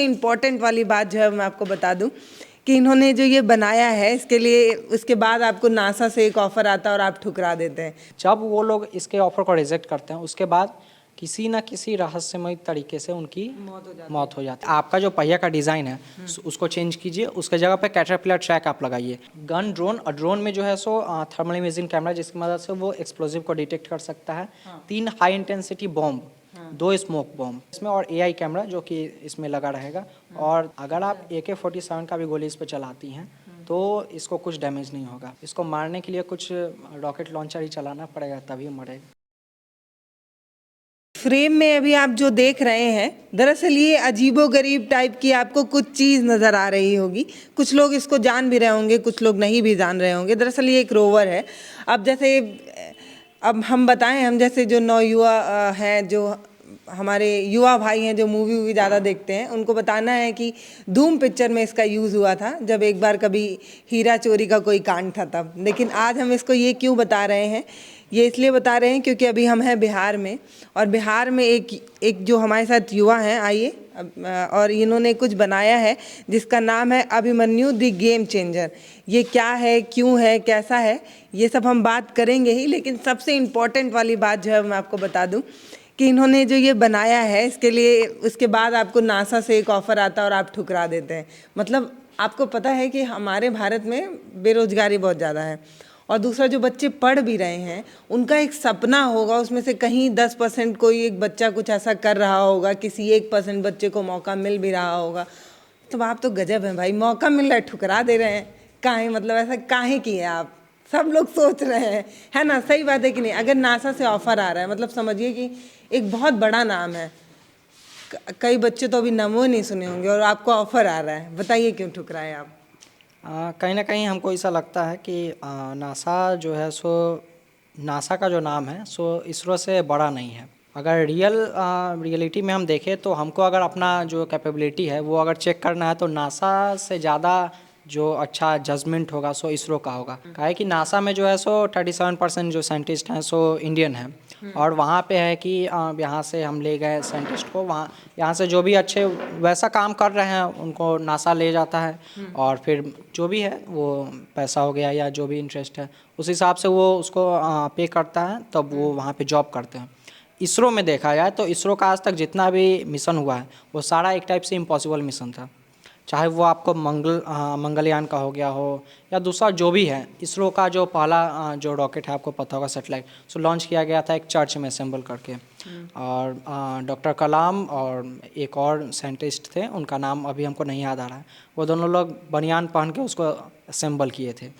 Important वाली बात जो है मैं आपको बता दूं कि इन्होंने जो ये बनाया है इसके लिए उसके बाद आपको नासा से एक ऑफ़र आता है और आप ठुकरा देते हैं। जब वो लोग इसके ऑफर को रिजेक्ट करते हैं उसके बाद किसी ना किसी रहस्यमय तरीके से उनकी मौत हो जाती है। आपका जो पहिया का डिज़ाइन है उसको चेंज कीजिए, उसके जगह पे कैटरपिलर ट्रैक आप लगाइए। गन ड्रोन और ड्रोन में जो है सो थर्मल इमेजिंग कैमरा जिसकी मदद से वो एक्सप्लोजिव को डिटेक्ट कर सकता है। 3 high intensity bomb, 2 smoke bomb इसमें और एआई कैमरा जो कि इसमें लगा रहेगा। और अगर आप AK-47 का भी गोली इस पर चलाती हैं तो इसको कुछ डैमेज नहीं होगा। इसको मारने के लिए कुछ रॉकेट लॉन्चर ही चलाना पड़ेगा तभी मरेगा। फ्रेम में अभी आप जो देख रहे हैं दरअसल ये अजीबोगरीब टाइप की आपको कुछ चीज़ नज़र आ रही होगी। कुछ लोग इसको जान भी रहे होंगे, कुछ लोग नहीं भी जान रहे होंगे। दरअसल ये एक रोवर है। अब जैसे अब हम बताएं, हम जैसे जो नौयुवा हैं, जो हमारे युवा भाई हैं जो मूवी वूवी ज़्यादा देखते हैं, उनको बताना है कि धूम पिक्चर में इसका यूज़ हुआ था जब एक बार कभी हीरा चोरी का कोई कांड था तब। लेकिन आज हम इसको ये क्यों बता रहे हैं, ये इसलिए बता रहे हैं क्योंकि अभी हम हैं बिहार में, और बिहार में एक जो हमारे साथ युवा हैं, आइए और इन्होंने कुछ बनाया है जिसका नाम है अभिमन्यु द गेम चेंजर। ये क्या है, क्यों है, कैसा है, ये सब हम बात करेंगे ही। लेकिन सबसे इम्पॉर्टेंट वाली बात जो है मैं आपको बता दूं कि इन्होंने जो ये बनाया है इसके लिए उसके बाद आपको नासा से एक ऑफ़र आता है और आप ठुकरा देते हैं। मतलब आपको पता है कि हमारे भारत में बेरोजगारी बहुत ज़्यादा है, और दूसरा जो बच्चे पढ़ भी रहे हैं उनका एक सपना होगा, उसमें से कहीं 10% कोई एक बच्चा कुछ ऐसा कर रहा होगा, किसी 1% बच्चे को मौका मिल भी रहा होगा। तो आप तो गजब हैं भाई, मौका मिल रहा है ठुकरा दे रहे हैं। काहे, मतलब ऐसा काहे किए आप, सब लोग सोच रहे हैं, है ना? सही बात है कि नहीं? अगर नासा से ऑफ़र आ रहा है मतलब समझिए कि एक बहुत बड़ा नाम है। कई बच्चे तो अभी नामो नहीं सुने होंगे और आपको ऑफ़र आ रहा है, बताइए क्यों ठुकराए आप? कहीं ना कहीं हमको ऐसा लगता है कि नासा जो है सो नासा का जो नाम है सो इसरो से बड़ा नहीं है। अगर रियलिटी में हम देखें तो हमको अगर अपना जो कैपेबिलिटी है वो अगर चेक करना है तो नासा से ज़्यादा जो अच्छा जजमेंट होगा सो इसरो का होगा। काहे कि नासा में जो है सो 37% जो साइंटिस्ट हैं सो इंडियन हैं, और वहाँ पे है कि यहाँ से हम ले गए साइंटिस्ट को, वहाँ यहाँ से जो भी अच्छे वैसा काम कर रहे हैं उनको नासा ले जाता है, और फिर जो भी है वो पैसा हो गया या जो भी इंटरेस्ट है उस हिसाब से वो उसको पे करता है, तब वो वहाँ पे जॉब करते हैं। इसरो में देखा जाए तो इसरो का आज तक जितना भी मिशन हुआ है वो सारा एक टाइप से इम्पॉसिबल मिशन था। चाहे वो आपको मंगलयान का हो गया हो या दूसरा जो भी है। इसरो का जो पहला जो रॉकेट है आपको पता होगा सैटेलाइट, सो लॉन्च किया गया था एक चर्च में असेंबल करके, और डॉक्टर कलाम और एक और साइंटिस्ट थे, उनका नाम अभी हमको नहीं याद आ रहा है, वो दोनों लोग बनियान पहन के उसको असेंबल किए थे।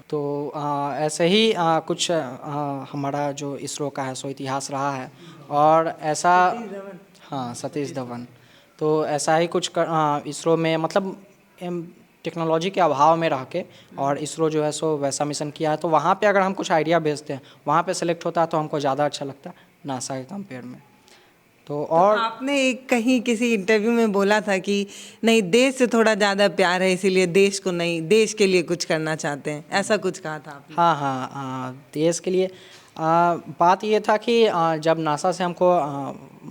तो ऐसे ही कुछ हमारा जो इसरो का है सो इतिहास रहा है, और ऐसा हाँ सतीश धवन। तो ऐसा ही कुछ इसरो में मतलब टेक्नोलॉजी के अभाव में रह के और इसरो जो है सो वैसा मिशन किया है। तो वहाँ पे अगर हम कुछ आइडिया भेजते हैं वहाँ पे सेलेक्ट होता है तो हमको ज़्यादा अच्छा लगता है नासा के कंपेयर में। तो और आपने एक कहीं किसी इंटरव्यू में बोला था कि नहीं, देश से थोड़ा ज़्यादा प्यार है इसीलिए देश को नहीं, देश के लिए कुछ करना चाहते हैं, ऐसा कुछ कहा था आपने? हाँ हाँ, देश के लिए बात ये था कि जब नासा से हमको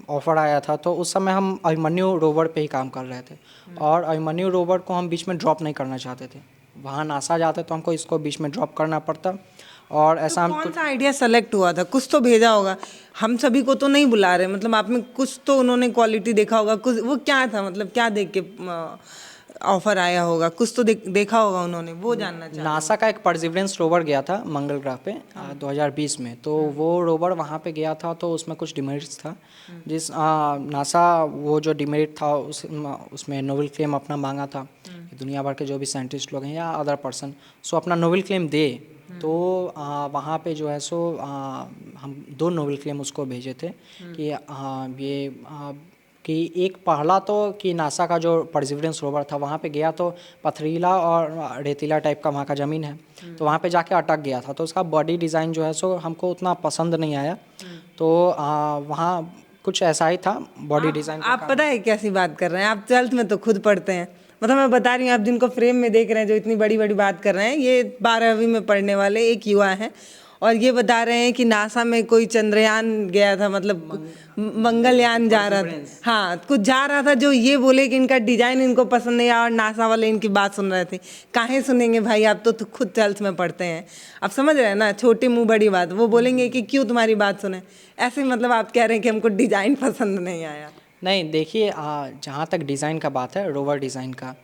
ऑफ़र आया था तो उस समय हम अभिमन्यु रोवर पे ही काम कर रहे थे, और अभिमन्यु रोवर को हम बीच में ड्रॉप नहीं करना चाहते थे। वहाँ नासा जाते तो हमको इसको बीच में ड्रॉप करना पड़ता, और ऐसा तो कौन सा आइडिया सेलेक्ट हुआ था? कुछ तो भेजा होगा, हम सभी को तो नहीं बुला रहे, मतलब आप में कुछ तो उन्होंने क्वालिटी देखा होगा, कुछ वो क्या था, मतलब क्या देख के ऑफर आया होगा, कुछ तो देखा होगा उन्होंने, वो जानना चाहते नासा का एक परसिवरेंस रोवर गया था मंगल ग्रह पे 2020 में। तो वो रोवर वहाँ पे गया था तो उसमें कुछ डिमेरिट्स था, जिस नासा वो जो डिमेरिट था उसमें नोबेल क्लेम अपना मांगा था कि दुनिया भर के जो भी साइंटिस्ट लोग हैं या अदर पर्सन सो अपना नोबेल क्लेम दे। तो वहाँ पे जो है सो हम 2 नोबेल क्लेम उसको भेजे थे कि ये कि एक पहला तो कि नासा का जो परसिवरेंस रोवर था वहाँ पे गया तो पथरीला और रेतीला टाइप का वहाँ का ज़मीन है, तो वहाँ पे जाके अटक गया था। तो उसका बॉडी डिज़ाइन जो है सो हमको उतना पसंद नहीं आया, तो वहाँ कुछ ऐसा ही था बॉडी डिज़ाइन। आप पता है कैसी बात कर रहे हैं, आप 12th में तो खुद पढ़ते हैं, मतलब मैं बता रही हूँ, आप जिनको फ्रेम में देख रहे हैं जो इतनी बड़ी बड़ी बात कर रहे हैं, ये 12वीं में पढ़ने वाले एक युवा हैं, और ये बता रहे हैं कि नासा में कोई चंद्रयान गया था, मतलब मंगलयान जा रहा था, हाँ कुछ जा रहा था, जो ये बोले कि इनका डिजाइन इनको पसंद नहीं आया और नासा वाले इनकी बात सुन रहे थे। काहे सुनेंगे भाई, आप तो खुद हेल्थ में पढ़ते हैं, आप समझ रहे हैं ना, छोटी मुंह बड़ी बात। वो बोलेंगे कि क्यों तुम्हारी बात सुने, ऐसे मतलब आप कह रहे हैं कि हमको डिजाइन पसंद नहीं आया। नहीं देखिए, जहाँ तक डिज़ाइन का बात है, रोवर डिज़ाइन का,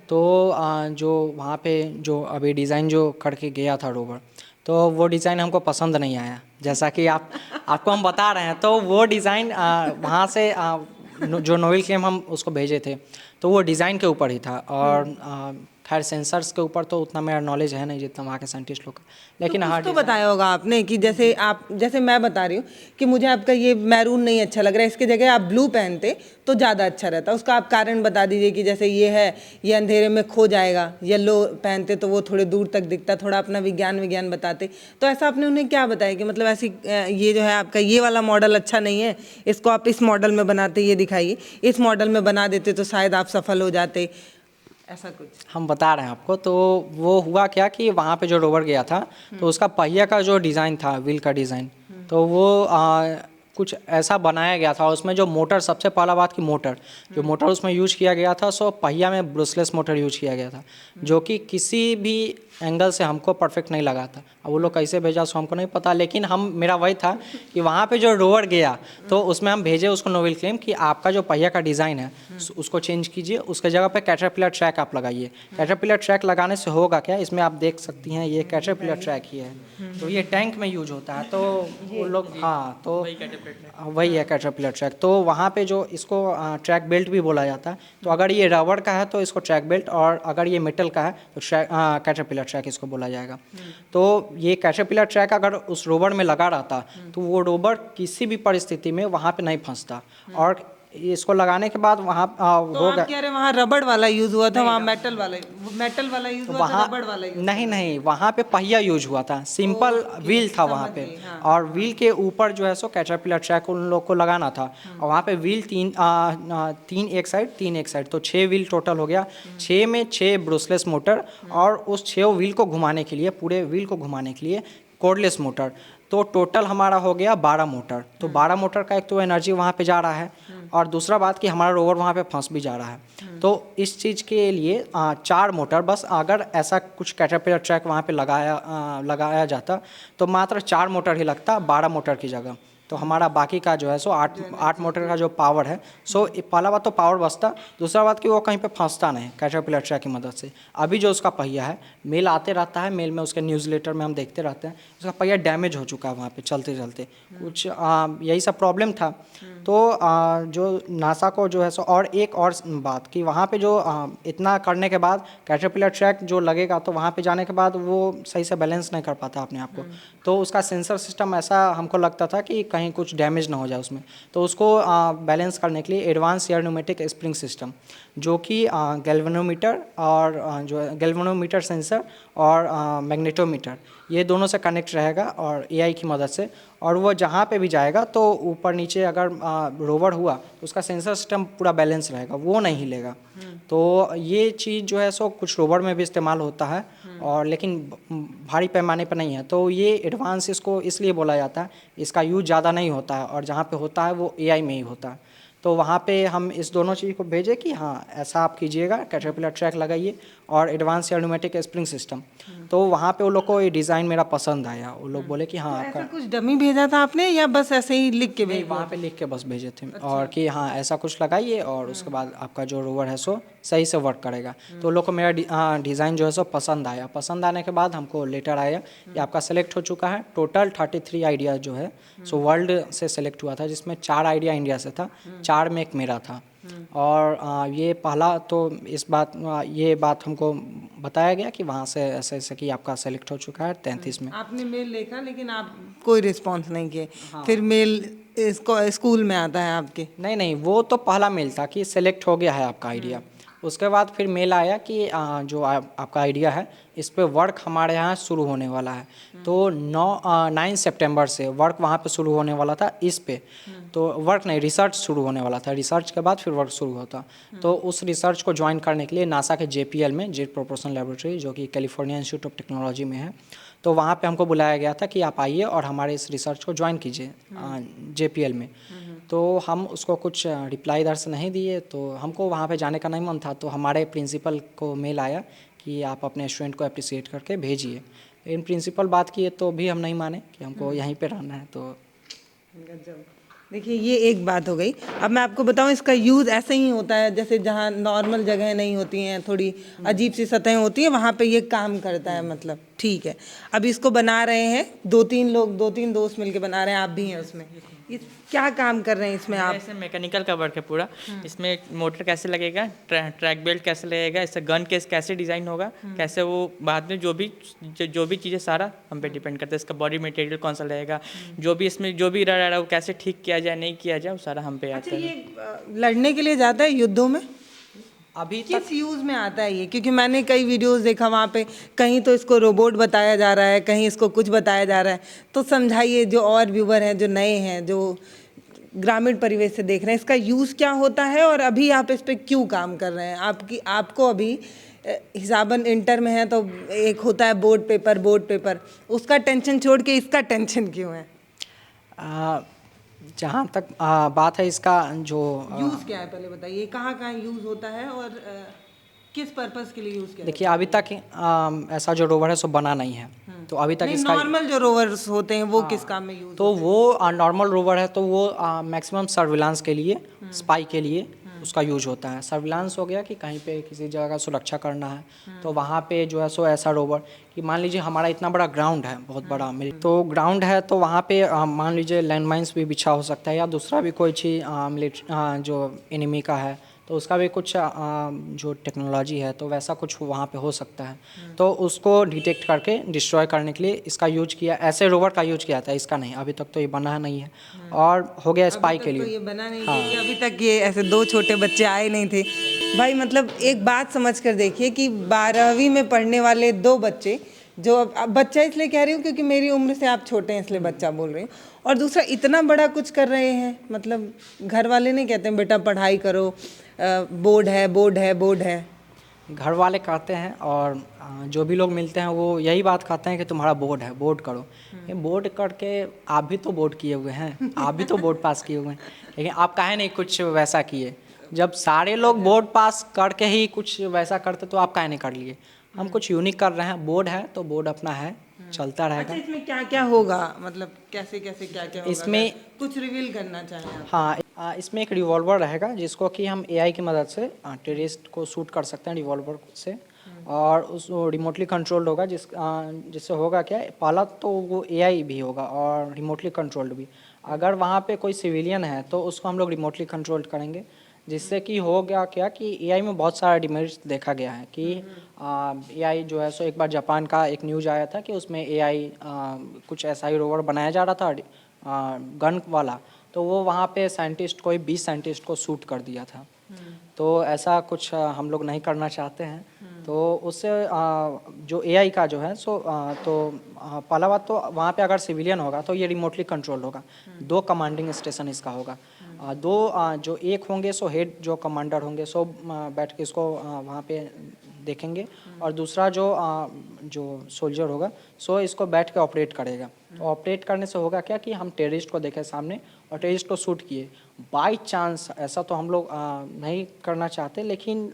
तो जो वहाँ पे जो अभी डिज़ाइन जो करके गया था रोवर, तो वो डिज़ाइन हमको पसंद नहीं आया। जैसा कि आपको हम बता रहे हैं, तो वो डिज़ाइन वहाँ से जो नोवेल क्लेम हम उसको भेजे थे, तो वो डिज़ाइन के ऊपर ही था। और खैर सेंसर्स के ऊपर तो उतना मेरा नॉलेज है नहीं जितना वहाँ के साइंटिस्ट लोग का, लेकिन तो हाँ कुछ तो बताया होगा आपने कि जैसे मैं बता रही हूँ कि मुझे आपका ये मैरून नहीं अच्छा लग रहा है, इसके जगह आप ब्लू पहनते तो ज़्यादा अच्छा रहता। उसका आप कारण बता दीजिए कि जैसे ये है, ये अंधेरे में खो जाएगा, येलो पहनते तो वो थोड़े दूर तक दिखता, थोड़ा अपना विज्ञान बताते। तो ऐसा आपने उन्हें क्या बताया कि मतलब ऐसी ये जो है आपका ये वाला मॉडल अच्छा नहीं है, इसको आप इस मॉडल में बनाते, ये दिखाइए, इस मॉडल में बना देते तो शायद आप सफल हो जाते, ऐसा कुछ हम बता रहे हैं आपको। तो वो हुआ क्या कि वहाँ पे जो रोवर गया था, तो उसका पहिया का जो डिज़ाइन था, व्हील का डिज़ाइन, तो वो कुछ ऐसा बनाया गया था। उसमें जो मोटर, सबसे पहला बात कि जो मोटर उसमें यूज किया गया था, सो पहिया में ब्रूसलेस मोटर यूज किया गया था, जो कि किसी भी एंगल से हमको परफेक्ट नहीं लगा था। अब वो लोग कैसे भेजा सो हमको नहीं पता, लेकिन मेरा वही था कि वहाँ पे जो रोवर गया तो उसमें हम भेजे उसको नोवेल क्लेम कि आपका जो पहिया का डिज़ाइन है उसको चेंज कीजिए, उसके जगह पे कैटरपिलर ट्रैक आप लगाइए। कैटरपिलर ट्रैक लगाने से होगा क्या, इसमें आप देख सकती हैं ये कैटरपिलर ट्रैक ही है, तो ये टैंक में यूज होता है। तो वो लोग, हाँ, तो वही है कैटरपिलर ट्रैक। तो वहाँ पे जो इसको ट्रैक बेल्ट भी बोला जाता है। तो अगर ये रबर का है तो इसको ट्रैक बेल्ट, और अगर ये मेटल का है तो कैटरपिलर ट्रैक इसको बोला जाएगा। तो ये कैटरपिलर ट्रैक अगर उस रोवर में लगा रहता तो वो रोवर किसी भी परिस्थिति में वहाँ पे नहीं फंसता। और इसको लगाने के बाद वहाँ तो आप कह रहे वहाँ रबड़ वाला यूज हुआ था, वहाँ मेटल वाला यूज हुआ था, रबड़ वाला यूज? नहीं, वहाँ पे पहिया यूज हुआ था, सिंपल व्हील था वहाँ पे। हाँ। और व्हील के ऊपर जो है सो कैटरपिलर ट्रैक उन लोग को लगाना था। और वहाँ पे व्हील तीन एक साइड, तो 6 व्हील टोटल हो गया। 6 में 6 ब्रूसलेस मोटर, और उस 6 व्हील को घुमाने के लिए, पूरे व्हील को घुमाने के लिए कोर्डलेस मोटर। तो टोटल हमारा हो गया 12 मोटर। तो 12 मोटर का एक तो एनर्जी वहाँ पे जा रहा है, और दूसरा बात कि हमारा रोवर वहाँ पे फंस भी जा रहा है। तो इस चीज़ के लिए 4 मोटर, बस अगर ऐसा कुछ कैटरपिलर ट्रैक वहाँ पे लगाया जाता तो मात्र 4 मोटर ही लगता 12 मोटर की जगह। तो हमारा बाकी का जो है सो 8 मोटर का जो पावर है, सो पहला बात तो पावर बचता, दूसरा बात कि वो कहीं पे फंसता नहीं कैटरपिलर ट्रैक की मदद से। अभी जो उसका पहिया है, मेल आते रहता है, मेल में उसके न्यूज़लेटर में हम देखते रहते हैं, उसका पहिया डैमेज हो चुका है वहाँ पे चलते चलते, कुछ यही सब प्रॉब्लम था। तो जो नासा को जो है सो, और एक और बात कि वहाँ पे जो इतना करने के बाद कैटरपिलर ट्रैक जो लगेगा, तो वहाँ पे जाने के बाद वो सही से बैलेंस नहीं कर पाता अपने आप को। तो उसका सेंसर सिस्टम ऐसा हमको लगता था कि कहीं कुछ डैमेज ना हो जाए उसमें। तो उसको बैलेंस करने के लिए advance air pneumatic spring system, जो कि गैल्वेनोमीटर और जो गैल्वेनोमीटर सेंसर और मैग्नेटोमीटर, ये दोनों से कनेक्ट रहेगा और एआई की मदद से। और वो जहाँ पे भी जाएगा तो ऊपर नीचे अगर रोवर हुआ तो उसका सेंसर सिस्टम पूरा बैलेंस रहेगा, वो नहीं हिलेगा। तो ये चीज़ जो है सो कुछ रोवर में भी इस्तेमाल होता है, और लेकिन भारी पैमाने पर नहीं है। तो ये एडवांस इसको इसलिए बोला जाता है, इसका यूज ज़्यादा नहीं होता है, और जहाँ पे होता है वो एआई में ही होता है। तो वहाँ पे हम इस दोनों चीज़ को भेजे कि हाँ ऐसा आप कीजिएगा, कैटरपिलर ट्रैक लगाइए और advance air pneumatic spring system. तो वहाँ पे वो लोग को ये डिज़ाइन मेरा पसंद आया, वो लोग बोले कि हाँ तो आपका। ऐसा कुछ डमी भेजा था आपने या बस ऐसे ही लिख के नहीं, भेज? वहाँ पे लिख के बस भेजे थे। और कि हाँ ऐसा कुछ लगाइए और उसके बाद आपका जो रोवर है सो सही से वर्क करेगा। तो लोग को मेरा डिज़ाइन जो है सो पसंद आया। पसंद आने के बाद हमको लेटर आया कि आपका सेलेक्ट हो चुका है। टोटल 33 आइडिया जो है सो वर्ल्ड से सेलेक्ट हुआ था, जिसमें 4 आइडिया इंडिया से था, 4 में एक मेरा था। और ये पहला तो ये बात हमको बताया गया कि वहाँ से ऐसे ऐसे कि आपका सेलेक्ट हो चुका है 33 में। आपने मेल लिखा लेकिन आप कोई रिस्पांस नहीं किए। फिर मेल इसको स्कूल में आता है आपके? नहीं, वो तो पहला मेल था कि सेलेक्ट हो गया है आपका आइडिया। उसके बाद फिर मेल आया कि जो आपका आइडिया है इस पे वर्क हमारे यहाँ शुरू होने वाला है। तो 9 सितंबर से वर्क वहाँ पे शुरू होने वाला था इस पे। तो वर्क नहीं, रिसर्च शुरू होने वाला था, रिसर्च के बाद फिर वर्क शुरू होता। तो उस रिसर्च को ज्वाइन करने के लिए नासा के JPL में, जेट प्रोपल्शन लैबोरेटरी, जो कि कैलिफोर्निया इंस्टीट्यूट ऑफ टेक्नोलॉजी में है, तो वहाँ पे हमको बुलाया गया था कि आप आइए और हमारे इस रिसर्च को ज्वाइन कीजिए JPL में। तो हम उसको कुछ रिप्लाई इधर से नहीं दिए, तो हमको वहाँ पे जाने का नहीं मन था। तो हमारे प्रिंसिपल को मेल आया कि आप अपने स्टूडेंट को अप्रिसिएट करके भेजिए। लेकिन प्रिंसिपल बात किए तो भी हम नहीं माने कि हमको यहीं पे रहना है। तो देखिए ये एक बात हो गई। अब मैं आपको बताऊं, इसका यूज़ ऐसे ही होता है जैसे जहाँ नॉर्मल जगह नहीं होती हैं, थोड़ी अजीब सी सतहें होती हैं, वहाँ पे ये काम करता है। मतलब ठीक है, अब इसको बना रहे हैं 2-3 लोग, 2-3 दोस्त मिलके बना रहे हैं, आप भी हैं उसमें। ये क्या काम कर रहे हैं इसमें आप? ऐसे मैकेनिकल का वर्क है पूरा। इसमें मोटर कैसे लगेगा, ट्रैक बेल्ट कैसे लगेगा, इससे गन केस कैसे डिज़ाइन होगा, कैसे वो बाद में जो भी चीज़ें सारा हम पे डिपेंड करता है। इसका बॉडी मटेरियल कौन सा रहेगा, जो भी इसमें जो भी रह रहा है वो कैसे ठीक किया जाए, नहीं किया जाए, वो सारा हम पे आता अच्छा, है। ये लड़ने के लिए जाता है युद्धों में? अभी किस यूज़ में आता है ये? क्योंकि मैंने कई वीडियोस देखा, वहाँ पे कहीं तो इसको रोबोट बताया जा रहा है, कहीं इसको कुछ बताया जा रहा है। तो समझाइए, जो और व्यूवर हैं, जो नए हैं, जो ग्रामीण परिवेश से देख रहे हैं, इसका यूज़ क्या होता है और अभी आप इस पे क्यों काम कर रहे हैं? आपको अभी हिसाबन इंटर में है तो एक होता है बोर्ड पेपर, उसका टेंशन छोड़ के इसका टेंशन क्यों है? जहाँ तक बात है इसका जो यूज़ क्या है पहले बताइए, कहाँ कहाँ यूज़ होता है और किस पर्पस के लिए यूज़ किया? देखिए अभी तक ऐसा जो रोवर है सो बना नहीं है। तो अभी तक इसका नॉर्मल जो रोवर्स होते हैं वो किस काम में यूज़? तो वो नॉर्मल रोवर है, तो वो मैक्सिमम सर्विलांस के लिए, स्पाई के लिए उसका यूज होता है। सर्विलांस हो गया कि कहीं पे किसी जगह का सुरक्षा करना है, तो वहाँ पे जो है सो ऐसा रोवर कि मान लीजिए हमारा इतना बड़ा ग्राउंड है, बहुत बड़ा तो ग्राउंड है, तो वहाँ पे मान लीजिए लैंड माइन्स भी बिछा हो सकता है या दूसरा भी कोई चीज़ जो एनिमी का है तो उसका भी कुछ जो टेक्नोलॉजी है तो वैसा कुछ वहाँ पे हो सकता है। तो उसको डिटेक्ट करके डिस्ट्रॉय करने के लिए इसका यूज किया, ऐसे रोवर का यूज किया था, इसका नहीं। अभी तक तो ये बना नहीं है और हो गया स्पाई के लिए। तो ये बना नहीं, क्योंकि अभी तक ये ऐसे 2 छोटे बच्चे आए नहीं थे भाई। मतलब एक बात समझ कर देखिए कि 12वीं में पढ़ने वाले 2 बच्चे, जो अब बच्चा इसलिए कह रही हूँ क्योंकि मेरी उम्र से आप छोटे हैं इसलिए बच्चा बोल रही हूँ, और दूसरा इतना बड़ा कुछ कर रहे हैं। मतलब घर वाले नहीं कहते हैं बेटा पढ़ाई करो, बोर्ड है। घर वाले कहते हैं और जो भी लोग मिलते हैं वो यही बात कहते हैं कि तुम्हारा बोर्ड है, बोर्ड करो। ये बोर्ड करके आप भी तो बोर्ड किए हुए हैं, आप भी तो बोर्ड पास किए हुए हैं, लेकिन आप काहे नहीं कुछ वैसा किए? जब सारे लोग बोर्ड पास करके ही कुछ वैसा करते तो आप काहे नहीं कर लिए? हम कुछ यूनिक कर रहे हैं। बोर्ड है तो बोर्ड अपना है, चलता रहेगा। अच्छा, इसमें क्या क्या होगा, मतलब कैसे कैसे क्या क्या होगा? इसमें कुछ रिवील करना चाहें आप? हाँ, इसमें एक रिवॉल्वर रहेगा जिसको कि हम AI की मदद से टेररिस्ट को शूट कर सकते हैं रिवॉल्वर से, और उस रिमोटली कंट्रोल्ड होगा जिससे होगा क्या, पहला तो वो AI भी होगा और रिमोटली कंट्रोल्ड भी। अगर वहाँ पे कोई सिविलियन है तो उसको हम लोग रिमोटली कंट्रोल्ड करेंगे, जिससे कि हो गया क्या कि AI में बहुत सारा डिमेरिट्स देखा गया है कि AI जो है सो एक बार जापान का एक न्यूज़ आया था कि उसमें AI कुछ ऐसा ही रोवर बनाया जा रहा था गन वाला, तो वो वहाँ पे साइंटिस्ट कोई 20 साइंटिस्ट को शूट कर दिया था। तो ऐसा कुछ हम लोग नहीं करना चाहते हैं। तो उससे जो AI का जो है सो पहला बात तो वहाँ पे अगर सिविलियन होगा तो ये रिमोटली कंट्रोल होगा। 2 कमांडिंग स्टेशन इसका होगा। 2 जो एक होंगे सो हेड जो कमांडर होंगे सो बैठ के इसको वहाँ पे देखेंगे, और दूसरा जो सोल्जर होगा सो इसको बैठ के ऑपरेट करेगा। तो ऑपरेट करने से होगा क्या कि हम टेररिस्ट को देखे सामने और टेररिस्ट को शूट किए। बाई चांस ऐसा तो हम लोग नहीं करना चाहते, लेकिन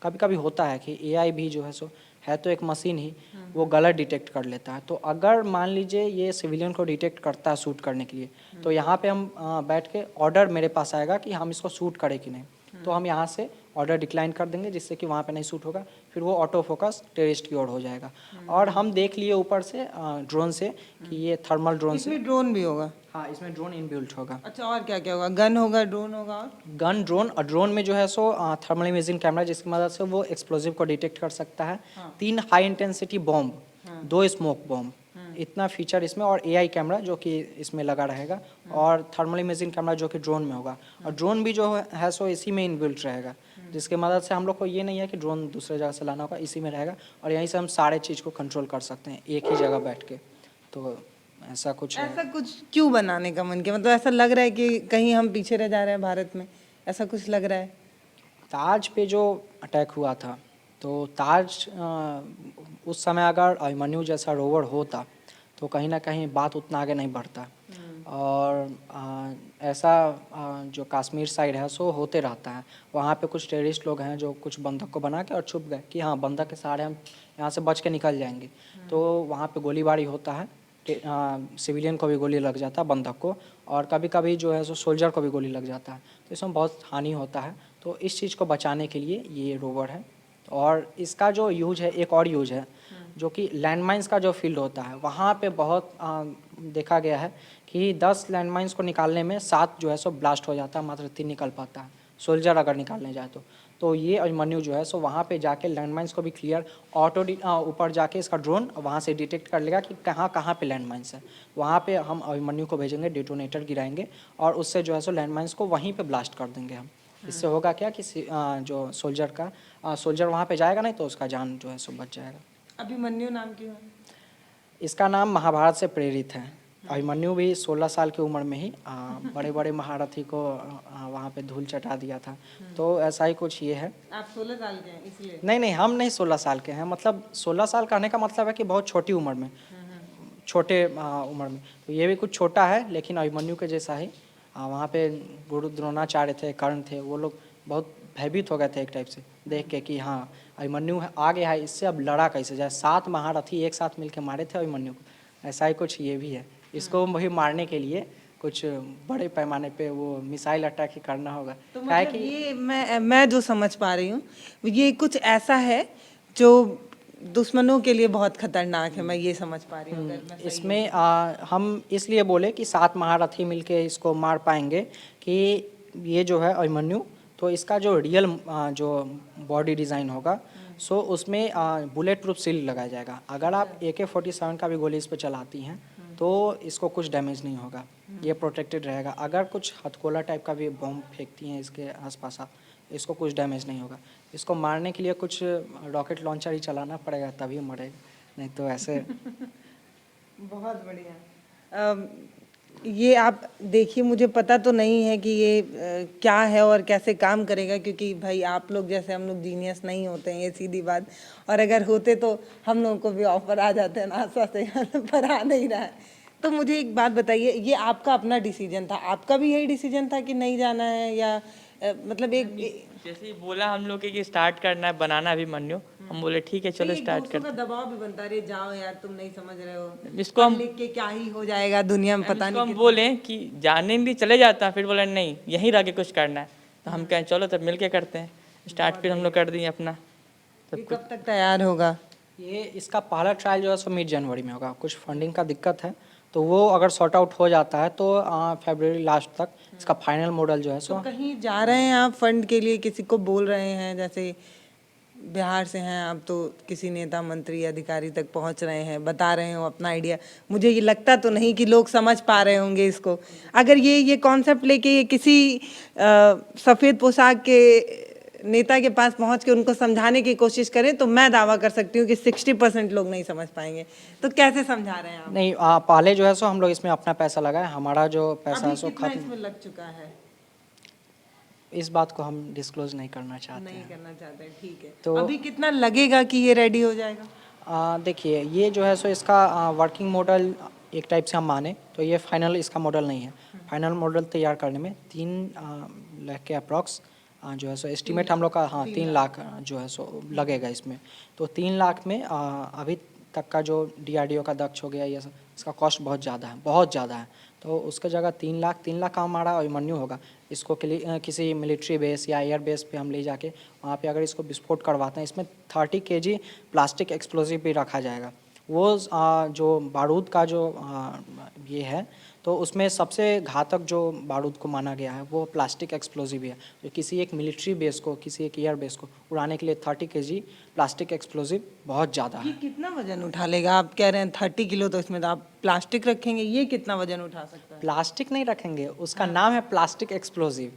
कभी कभी होता है कि AI भी जो है सो है तो एक मशीन ही, वो गलत डिटेक्ट कर लेता है। तो अगर मान लीजिए ये सिविलियन को डिटेक्ट करता है शूट करने के लिए, तो यहाँ पे हम बैठ के ऑर्डर मेरे पास आएगा कि हम इसको शूट करें कि नहीं, तो हम यहाँ से ऑर्डर डिक्लाइन कर देंगे जिससे कि वहाँ पे नहीं शूट होगा, फिर वो ऑटो फोकस टेररिस्ट की ओर हो जाएगा। और हम देख लिए ऊपर से ड्रोन से कि ये थर्मल ड्रोन से। इसमें ड्रोन भी होगा? हाँ, इसमें ड्रोन इनबिल्ट होगा। अच्छा, और क्या क्या होगा? गन होगा, ड्रोन होगा, और गन, ड्रोन, और ड्रोन में जो है सो थर्मल इमेजिंग कैमरा जिसकी मदद से वो एक्सप्लोजिव को डिटेक्ट कर सकता है। 3 high intensity bomb, 2 smoke bomb, इतना फीचर इसमें, और AI कैमरा जो कि इसमें लगा रहेगा, और थर्मल इमेजिंग कैमरा जो कि ड्रोन में होगा। और ड्रोन भी जो है सो इसी में इनबिल्ट रहेगा, जिसके मदद से हम लोग को ये नहीं है कि ड्रोन दूसरे जगह से लाना होगा, इसी में रहेगा, और यहीं से हम सारे चीज़ को कंट्रोल कर सकते हैं एक ही जगह बैठ के। तो ऐसा कुछ है। ऐसा कुछ क्यों बनाने का मन किया? मतलब ऐसा लग रहा है कि कहीं हम पीछे रह जा रहे हैं भारत में, ऐसा कुछ लग रहा है? ताज पे जो अटैक हुआ था तो ताज उस समय अगर अभिमन्यु जैसा रोवर होता तो कहीं ना कहीं बात उतना आगे नहीं बढ़ता। और ऐसा जो कश्मीर साइड है सो होते रहता है। वहाँ पे कुछ टेररिस्ट लोग हैं जो कुछ बंधक को बना के और छुप गए कि हाँ बंधक के सहारे हम यहाँ से बच के निकल जाएंगे। तो वहाँ पे गोलीबारी होता है, सिविलियन को भी गोली लग जाता है बंधक को, और कभी कभी जो है सो सोल्जर को भी गोली लग जाता है। तो इसमें बहुत हानि होता है। तो इस चीज़ को बचाने के लिए ये रोवर है। और इसका जो यूज है, एक और यूज है जो कि लैंडमाइंस का जो फील्ड होता है वहाँ पे बहुत देखा गया है कि 10 लैंडमाइंस को निकालने में 7 जो है सो ब्लास्ट हो जाता है, मात्र 3 निकल पाता है सोल्जर अगर निकालने जाए तो ये अभिमन्यु जो है सो वहाँ पे जाके लैंडमाइंस को भी क्लियर ऊपर जाके इसका ड्रोन वहाँ से डिटेक्ट कर लेगा कि कहाँ कहाँ पे लैंडमाइंस है। वहाँ पे हम अभिमन्यु को भेजेंगे, डेटोनेटर गिराएंगे और उससे जो है सो लैंडमाइंस को वहीं पे ब्लास्ट कर देंगे हम। इससे होगा क्या कि जो सोल्जर वहाँ पे जाएगा नहीं तो उसका जान जो है सो बच जाएगा। अभिमन्यु नाम क्यों है? इसका नाम महाभारत से प्रेरित है। अभिमन्यु भी 16 साल की उम्र में ही बड़े बड़े महारथी को वहाँ पे धूल चटा दिया था। तो ऐसा ही कुछ ये है। आप 16 साल के हैं इसलिए? नहीं, हम नहीं 16 साल के हैं। मतलब 16 साल कहने का मतलब है कि बहुत छोटी उम्र में, छोटे उम्र में। तो ये भी कुछ छोटा है लेकिन अभिमन्यु के जैसा ही। वहाँ पे गुरु द्रोणाचार्य थे, कर्ण थे, वो लोग बहुत भयभीत हो गए थे एक टाइप से देख के कि हाँ अभिमन्यु आ गया है, इससे अब लड़ा कैसे जाए। 7 महारथी एक साथ मिलकर मारे थे अभिमन्यु को। ऐसा ही कुछ ये भी है। इसको वही मारने के लिए कुछ बड़े पैमाने पे वो मिसाइल अटैक ही करना होगा। तो मतलब ये मैं जो समझ पा रही हूँ ये कुछ ऐसा है जो दुश्मनों के लिए बहुत खतरनाक है, मैं ये समझ पा रही हूँ। अगर मैं सही इसमें हम इसलिए बोले कि 7 महारथी मिलके इसको मार पाएंगे कि ये जो है अभिमन्यु, तो इसका जो रियल जो बॉडी डिज़ाइन होगा सो उसमें बुलेट प्रूफ सील लगाया जाएगा। अगर आप AK-47 का भी गोली इस पर चलाती हैं तो इसको कुछ डैमेज नहीं होगा, ये प्रोटेक्टेड रहेगा। अगर कुछ हथगोला टाइप का भी बम फेंकती हैं इसके आसपास आप, इसको कुछ डैमेज नहीं होगा। इसको मारने के लिए कुछ रॉकेट लॉन्चर ही चलाना पड़ेगा तभी मरेगा, नहीं तो ऐसे। बहुत बढ़िया। ये आप देखिए, मुझे पता तो नहीं है कि ये क्या है और कैसे काम करेगा, क्योंकि भाई आप लोग जैसे हम लोग जीनियस नहीं होते हैं, ये सीधी बात। और अगर होते तो हम लोगों को भी ऑफर आ जाते हैं नासा से, पर आ नहीं रहा है। तो मुझे एक बात बताइए, ये आपका अपना डिसीजन था? आपका भी यही डिसीजन था कि नहीं जाना है, या मतलब एक जैसे ही बोला हम लोग कि स्टार्ट करना है बनाना अभिमन्यु, हम बोले ठीक है चलो स्टार्ट दोस्तों करते का दबाव भी बनता है, अरे जाओ यार तुम नहीं समझ रहे हो, इसको हम लिख के क्या ही हो जाएगा दुनिया में, पता इसको नहीं। हम बोले कि जाने के लिए चले जाता है, फिर बोला नहीं यहीं रह के कुछ करना है। तो हम कहें चलो तब मिल के करते हैं स्टार्ट। फिर हम लोग कर दिए अपना। ये कब तक तैयार होगा? ये इसका पहला ट्रायल जो है सो मिड जनवरी में होगा। कुछ फंडिंग का दिक्कत है तो वो अगर सॉर्ट आउट हो जाता है तो फरवरी लास्ट तक इसका फाइनल मॉडल जो है सो। तो कहीं जा रहे हैं आप फंड के लिए, किसी को बोल रहे हैं? जैसे बिहार से हैं आप तो किसी नेता मंत्री अधिकारी तक पहुंच रहे हैं, बता रहे हो अपना आइडिया। मुझे ये लगता तो नहीं कि लोग समझ पा रहे होंगे इसको। अगर ये कॉन्सेप्ट लेके ये किसी सफ़ेद पोशाक के नेता के पास पहुंच के उनको समझाने की कोशिश करें तो मैं दावा कर सकती हूँ कि 60% लोग नहीं समझ पाएंगे। तो कैसे समझा रहे हैं आप? नहीं, पहले जो है सो हम लोग इसमें अपना पैसा लगाए। हमारा जो पैसा है अभी सो कितना खत्म। इसमें लग चुका है? इस बात को हम डिस्क्लोज नहीं करना चाहते नहीं हैं। करना चाहते हैं, ठीक है। तो अभी कितना लगेगा कि ये रेडी हो जाएगा? देखिए ये जो है सो इसका वर्किंग मॉडल एक टाइप से हम माने तो ये फाइनल इसका मॉडल नहीं है। फाइनल मॉडल तैयार करने में 3 लाख के अप्रॉक्स जो है सो एस्टीमेट हम लोग का 3 लाख जो है सो लगेगा इसमें। तो 3 लाख में अभी तक का जो DRDO का दक्ष हो गया ये सब, इसका कॉस्ट बहुत ज़्यादा है। तो उसके जगह 3 लाख का हमारा अभिमन्यु होगा। इसको किसी मिलिट्री बेस या एयर बेस पे हम ले जाके वहाँ पे अगर इसको विस्फोट करवाते हैं, इसमें 30 kg प्लास्टिक एक्सप्लोजिव भी रखा जाएगा। वो जो बारूद का जो ये है तो उसमें सबसे घातक जो बारूद को माना गया है वो प्लास्टिक एक्सप्लोजिव है, जो किसी एक मिलिट्री बेस को, किसी एक एयर बेस को उड़ाने के लिए 30 kg प्लास्टिक एक्सप्लोजिव बहुत ज़्यादा ये है। कितना वजन उठा लेगा? आप कह रहे हैं 30 किलो, तो इसमें तो आप प्लास्टिक रखेंगे, ये कितना वजन उठा सकता है? प्लास्टिक नहीं रखेंगे, उसका नाम है प्लास्टिक एक्सप्लोजिव।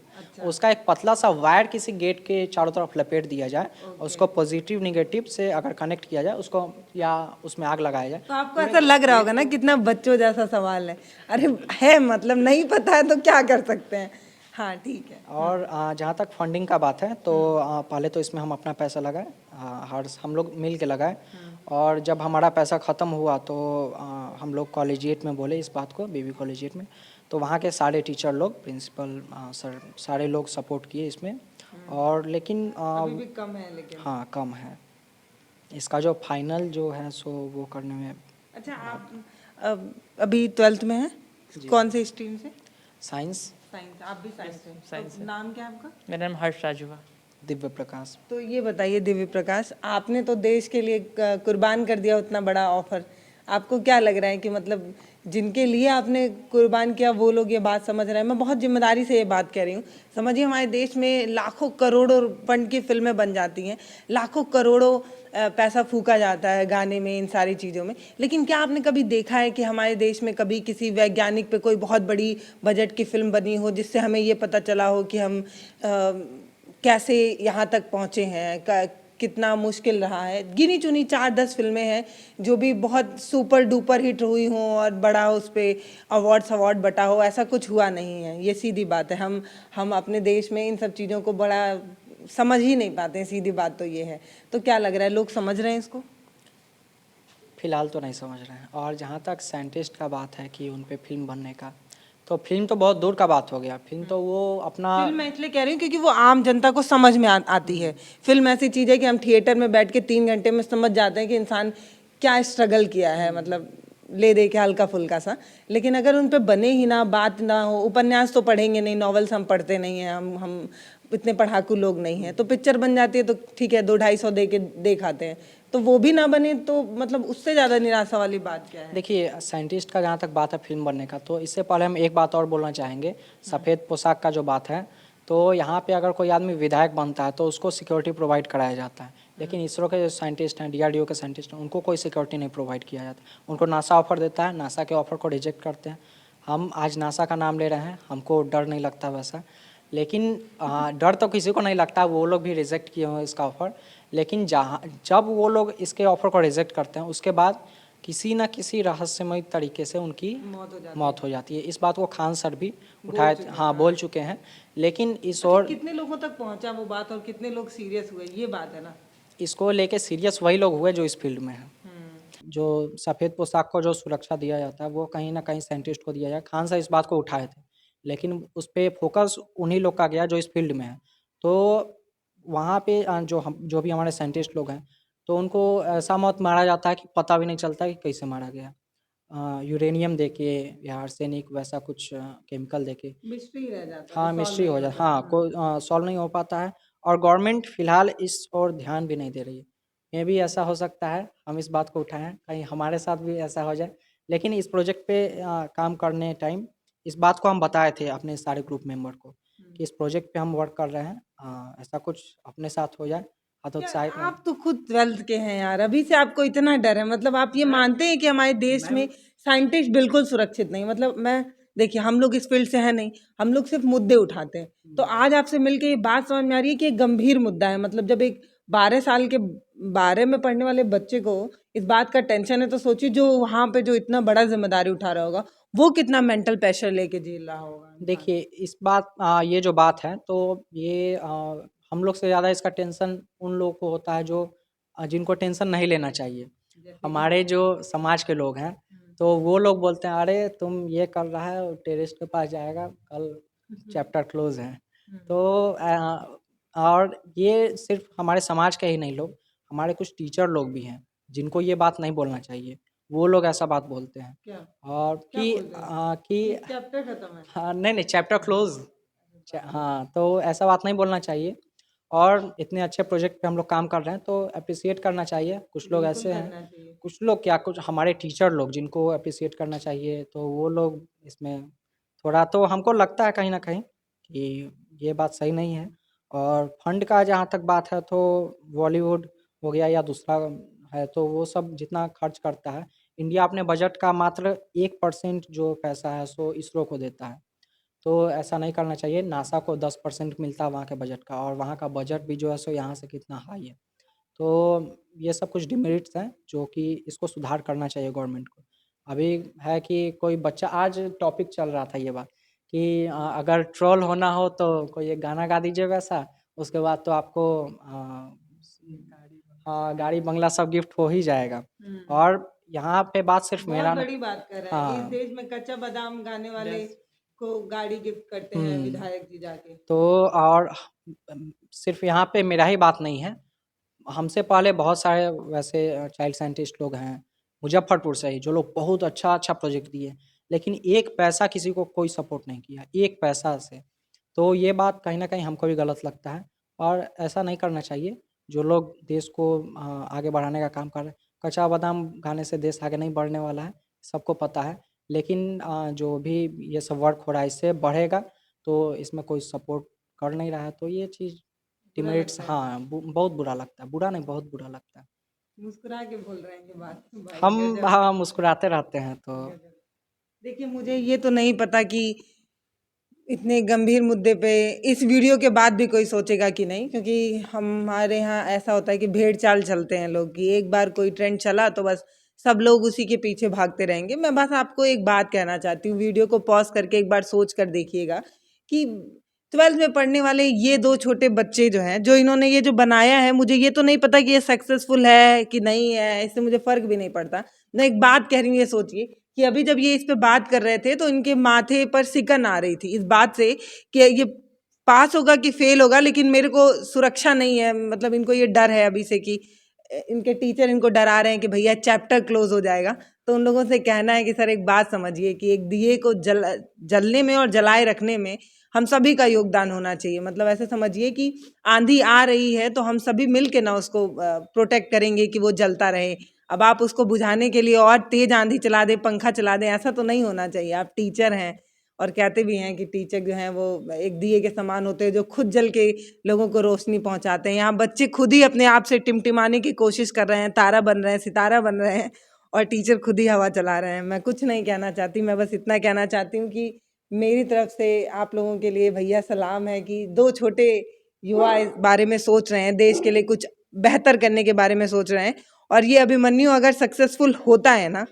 उसका एक पतला सा वायर किसी गेट के चारों तरफ लपेट दिया जाए और उसको पॉजिटिव निगेटिव से अगर कनेक्ट किया जाए उसको, या उसमें आग लगाया जाए। तो आपको ऐसा लग रहा होगा ना कितना बच्चों जैसा सवाल है। अरे है, मतलब नहीं पता है तो क्या कर सकते हैं। हाँ ठीक है। और जहाँ तक फंडिंग का बात है तो पहले तो इसमें हम अपना पैसा लगाए, हर हम लोग मिल के लगाए। और जब हमारा पैसा ख़त्म हुआ तो हम लोग कॉलेजिएट में बोले इस बात को, बीबी कॉलेजिएट में। तो वहाँ के सारे टीचर लोग, प्रिंसिपल सर, सारे लोग सपोर्ट किए इसमें। और लेकिन अभी भी कम है लेकिन। हाँ कम है, इसका जो फाइनल जो है सो वो करने में। अच्छा आप अभी 12th में हैं, कौन से स्ट्रीम से? साइंस। साइंस, आप भी साइंस से? साइंस तो नाम क्या है आपका? मेरा नाम हर्ष राज हुआ। दिव्य प्रकाश। तो ये बताइए दिव्य प्रकाश, आपने तो देश के लिए कुर्बान कर दिया उतना बड़ा ऑफर, आपको क्या लग रहा है कि मतलब जिनके लिए आपने कुर्बान किया वो लोग ये बात समझ रहे हैं? मैं बहुत जिम्मेदारी से ये बात कह रही हूँ। समझिए हमारे देश में लाखों करोड़ों फंड की फिल्में बन जाती हैं, लाखों करोड़ों पैसा फूका जाता है गाने में, इन सारी चीज़ों में, लेकिन क्या आपने कभी देखा है कि हमारे देश में कभी किसी वैज्ञानिक पे कोई बहुत बड़ी बजट की फिल्म बनी हो जिससे हमें ये पता चला हो कि हम कैसे यहाँ तक पहुँचे हैं, कितना मुश्किल रहा है? गिनी चुनी 4-10 फिल्में हैं जो भी बहुत सुपर डुपर हिट हुई हों और बड़ा उस पर अवार्ड बटा हो, ऐसा कुछ हुआ नहीं है। ये सीधी बात है, हम अपने देश में इन सब चीज़ों को बड़ा समझ ही नहीं पाते हैं, सीधी बात तो ये है। तो क्या लग रहा है, लोग समझ रहे हैं इसको? फिलहाल तो नहीं समझ रहे हैं। और जहाँ तक साइंटिस्ट का बात है कि उन पे फिल्म बनने का, तो फिल्म तो बहुत दूर का बात हो गया। फिल्म तो वो अपना फिल्म मैं इसलिए कह रही हूँ क्योंकि वो आम जनता को समझ में आती है। फिल्म ऐसी चीज़ है कि हम थिएटर में बैठ के 3 घंटे में समझ जाते हैं कि इंसान क्या स्ट्रगल किया है, मतलब ले दे के हल्का फुल्का सा। लेकिन अगर उन पे बने ही ना, बात ना हो, उपन्यास तो पढ़ेंगे नहीं, नॉवेल्स हम पढ़ते नहीं हैं, हम इतने पढ़ाकू लोग नहीं हैं, तो पिक्चर बन जाती है तो ठीक है, 200-250 दे के देख आते हैं। तो वो भी ना बने तो मतलब उससे ज़्यादा निराशा वाली बात क्या है? देखिए, साइंटिस्ट का जहाँ तक बात है फिल्म बनने का, तो इससे पहले हम एक बात और बोलना चाहेंगे। सफ़ेद पोशाक का जो बात है, तो यहाँ पे अगर कोई आदमी विधायक बनता है तो उसको सिक्योरिटी प्रोवाइड कराया जाता है। लेकिन इसरो के जो साइंटिस्ट हैं, डीआरडीओ के साइंटिस्ट हैं, उनको कोई सिक्योरिटी नहीं प्रोवाइड किया जाता। उनको नासा ऑफर देता है, नासा के ऑफर को रिजेक्ट करते हैं। हम आज नासा का नाम ले रहे हैं, हमको डर नहीं लगता वैसा। लेकिन डर तो किसी को नहीं लगता, वो लोग भी रिजेक्ट किए हुए इसका ऑफ़र। लेकिन जब वो लोग इसके ऑफ़र को रिजेक्ट करते हैं, उसके बाद किसी न किसी रहस्यमय तरीके से उनकी मौत हो जाती है। इस बात को खान सर भी उठाए, हाँ बोल चुके हैं। लेकिन इस और कितने लोगों तक पहुंचा वो बात और कितने लोग सीरियस हुए, ये बात है ना। इसको लेके सीरियस वही लोग हुए जो इस फील्ड में हैं। जो सफ़ेद पोशाक को जो सुरक्षा दिया जाता है वो कहीं ना कहीं साइंटिस्ट को दिया जाए। खान साहब इस बात को उठाए थे, लेकिन उस पर फोकस उन्हीं लोग का गया जो इस फील्ड में है। तो वहाँ पे जो भी हमारे साइंटिस्ट लोग हैं, तो उनको ऐसा मौत मारा जाता है कि पता भी नहीं चलता कि कैसे मारा गया। यूरेनियम देके या आर्सेनिक वैसा कुछ केमिकल देके। मिस्ट्री रह जाता है, हाँ, solve मिस्ट्री नहीं हो होता। जाता, हाँ कोई सॉल्व नहीं हो पाता है। और गवर्नमेंट फ़िलहाल इस ओर ध्यान भी नहीं दे रही है। मे भी ऐसा हो सकता है, हम इस बात को उठाएं, कहीं हमारे साथ भी ऐसा हो जाए। लेकिन इस प्रोजेक्ट पे काम करने टाइम इस बात को हम बताए थे अपने सारे ग्रुप मेंबर को कि इस प्रोजेक्ट पे हम वर्क कर रहे हैं, ऐसा कुछ अपने साथ हो जाए, हतोत्साहित नहीं। आप तो खुद 12th के हैं यार, अभी से आपको इतना डर है? मतलब आप ये मानते हैं कि हमारे देश में साइंटिस्ट बिल्कुल सुरक्षित नहीं? मतलब मैं, देखिए हम लोग इस फील्ड से हैं नहीं, हम लोग सिर्फ मुद्दे उठाते हैं। तो आज आपसे मिलके ये बात समझ में आ रही है कि एक गंभीर मुद्दा है। मतलब जब एक 12 साल के 12 में पढ़ने वाले बच्चे को इस बात का टेंशन है, तो सोचिए जो वहाँ पे जो इतना बड़ा जिम्मेदारी उठा रहा होगा वो कितना मेंटल प्रेशर लेके झेल रहा होगा। देखिए, इस बात ये जो बात है, तो ये हम लोग से ज़्यादा इसका टेंशन उन लोगों को होता है जो जिनको टेंशन नहीं लेना चाहिए। हमारे जो समाज के लोग हैं, तो वो लोग बोलते हैं अरे तुम ये कर रहा है, टेररिस्ट के पास जाएगा, कल चैप्टर क्लोज है। तो और ये सिर्फ हमारे समाज के ही नहीं लोग, हमारे कुछ टीचर लोग भी हैं जिनको ये बात नहीं बोलना चाहिए, वो लोग ऐसा बात बोलते हैं। क्या और क्या कि बोलते हैं कि चैप्टर खत्म है? हाँ, नहीं नहीं, चैप्टर क्लोज। हाँ, तो ऐसा बात नहीं बोलना चाहिए। और इतने अच्छे प्रोजेक्ट पे हम लोग काम कर रहे हैं तो अप्रिसिएट करना चाहिए। कुछ लोग बिल्कुल ऐसे हैं, करना चाहिए। कुछ लोग क्या, कुछ हमारे टीचर लोग जिनको अप्रिसिएट करना चाहिए, तो वो लोग इसमें थोड़ा, तो हमको लगता है कहीं ना कहीं कि ये बात सही नहीं है। और फंड का जहाँ तक बात है, तो बॉलीवुड हो गया या दूसरा है, तो वो सब जितना खर्च करता है, इंडिया अपने बजट का मात्र 1% जो पैसा है सो इसरो को देता है। तो ऐसा नहीं करना चाहिए। नासा को 10% मिलता है वहाँ के बजट का, और वहाँ का बजट भी जो है सो यहाँ से कितना हाई है। तो ये सब कुछ डिमेरिट्स हैं जो कि इसको सुधार करना चाहिए गवर्नमेंट को। अभी है कि कोई बच्चा, आज टॉपिक चल रहा था ये बात कि अगर ट्रोल होना हो तो कोई एक गाना गा दीजिए वैसा, उसके बाद तो आपको गाड़ी बंगला सब गिफ्ट हो ही जाएगा। और यहाँ पे बात सिर्फ बहुत मेरा बड़ी बात कर रहे हैं। इस हाँ देश में कच्चा बादाम गाने वाले को गाड़ी गिफ्ट करते हैं विधायक जी जाके। तो और सिर्फ यहाँ पे मेरा ही बात नहीं है, हमसे पहले बहुत सारे वैसे चाइल्ड साइंटिस्ट लोग हैं मुजफ्फरपुर से ही, जो लोग बहुत अच्छा अच्छा प्रोजेक्ट दिए, लेकिन एक पैसा किसी को कोई सपोर्ट नहीं किया, एक पैसा से। तो ये बात कहीं ना कहीं हमको भी गलत लगता है, और ऐसा नहीं करना चाहिए। जो लोग देश को आगे बढ़ाने का काम कर रहे हैं, कच्चा बादाम खाने से देश आगे नहीं बढ़ने वाला है, सबको पता है। लेकिन जो भी ये सब वर्क हो रहा है इससे बढ़ेगा, तो इसमें कोई सपोर्ट कर नहीं रहा है, तो ये चीज़ डिमेरिट्स हाँ बहुत बुरा लगता है, बुरा नहीं बहुत बुरा लगता है। मुस्कुरा के बोल रहे हैं ये बात भाई, हम गजब। हाँ मुस्कुराते रहते हैं तो देखिए मुझे ये तो नहीं पता कि इतने गंभीर मुद्दे पे इस वीडियो के बाद भी कोई सोचेगा कि नहीं, क्योंकि हमारे यहाँ ऐसा होता है कि भेड़ चाल चलते हैं लोग, कि एक बार कोई ट्रेंड चला तो बस सब लोग उसी के पीछे भागते रहेंगे। मैं बस आपको एक बात कहना चाहती हूँ, वीडियो को पॉज करके एक बार सोच कर देखिएगा कि 12th में पढ़ने वाले ये 2 छोटे बच्चे जो हैं, जो इन्होंने ये जो बनाया है, मुझे ये तो नहीं पता कि ये सक्सेसफुल है कि नहीं है, इससे मुझे फ़र्क भी नहीं पड़ता। मैं एक बात कह रही हूँ, ये सोचिए कि अभी जब ये इस पे बात कर रहे थे तो इनके माथे पर सिकन आ रही थी इस बात से कि ये पास होगा कि फेल होगा, लेकिन मेरे को सुरक्षा नहीं है, मतलब इनको ये डर है अभी से कि इनके टीचर इनको डरा रहे हैं कि भैया चैप्टर क्लोज हो जाएगा। तो उन लोगों से कहना है कि सर एक बात समझिए कि एक दिए को जलने में और जलाए रखने में हम सभी का योगदान होना चाहिए। मतलब ऐसे समझिए कि आंधी आ रही है तो हम सभी मिल के ना उसको प्रोटेक्ट करेंगे कि वो जलता रहे। अब आप उसको बुझाने के लिए और तेज आंधी चला दें, पंखा चला दें, ऐसा तो नहीं होना चाहिए। आप टीचर हैं, और कहते भी हैं कि टीचर जो हैं वो एक दिए के समान होते हैं जो खुद जल के लोगों को रोशनी पहुंचाते हैं। यहाँ बच्चे खुद ही अपने आप से टिमटिमाने की कोशिश कर रहे हैं, तारा बन रहे हैं, सितारा बन रहे हैं, और टीचर खुद ही हवा चला रहे हैं। मैं कुछ नहीं कहना चाहती, मैं बस इतना कहना चाहती हूँ कि मेरी तरफ से आप लोगों के लिए भैया सलाम है कि 2 छोटे युवा इस बारे में सोच रहे हैं, देश के लिए कुछ बेहतर करने के बारे में सोच रहे हैं। और ये अभिमन्यु अगर सक्सेसफुल होता है ना,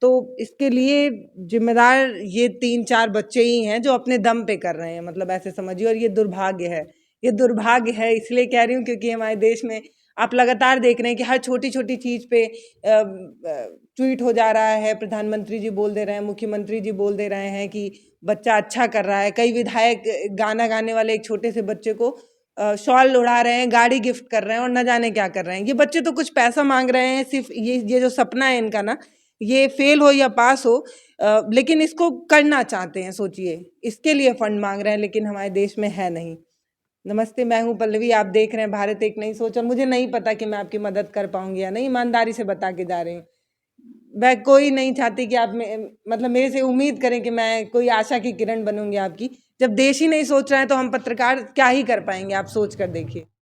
तो इसके लिए जिम्मेदार ये 3-4 बच्चे ही हैं जो अपने दम पे कर रहे हैं, मतलब ऐसे समझिए। और ये दुर्भाग्य है, ये दुर्भाग्य है, इसलिए कह रही हूँ क्योंकि हमारे देश में आप लगातार देख रहे हैं कि हर छोटी छोटी चीज़ पे ट्वीट हो जा रहा है, प्रधानमंत्री जी बोल दे रहे हैं, मुख्यमंत्री जी बोल दे रहे हैं कि बच्चा अच्छा कर रहा है। कई विधायक गाना गाने वाले एक छोटे से बच्चे को शॉल उड़ा रहे हैं, गाड़ी गिफ्ट कर रहे हैं, और न जाने क्या कर रहे हैं। ये बच्चे तो कुछ पैसा मांग रहे हैं, सिर्फ ये जो सपना है इनका ना, ये फेल हो या पास हो, लेकिन इसको करना चाहते हैं। सोचिए, इसके लिए फंड मांग रहे हैं, लेकिन हमारे देश में है नहीं। नमस्ते, मैं हूं पल्लवी, आप देख रहे हैं भारत एक नई सोच। और मुझे नहीं पता कि मैं आपकी मदद कर पाऊंगी या नहीं, ईमानदारी से बता के जा रही हूँ। मैं कोई नहीं चाहती कि आप मतलब मेरे से उम्मीद करें कि मैं कोई आशा की किरण बनूंगी आपकी। जब देश ही नहीं सोच रहा है तो हम पत्रकार क्या ही कर पाएंगे, आप सोच कर देखिए।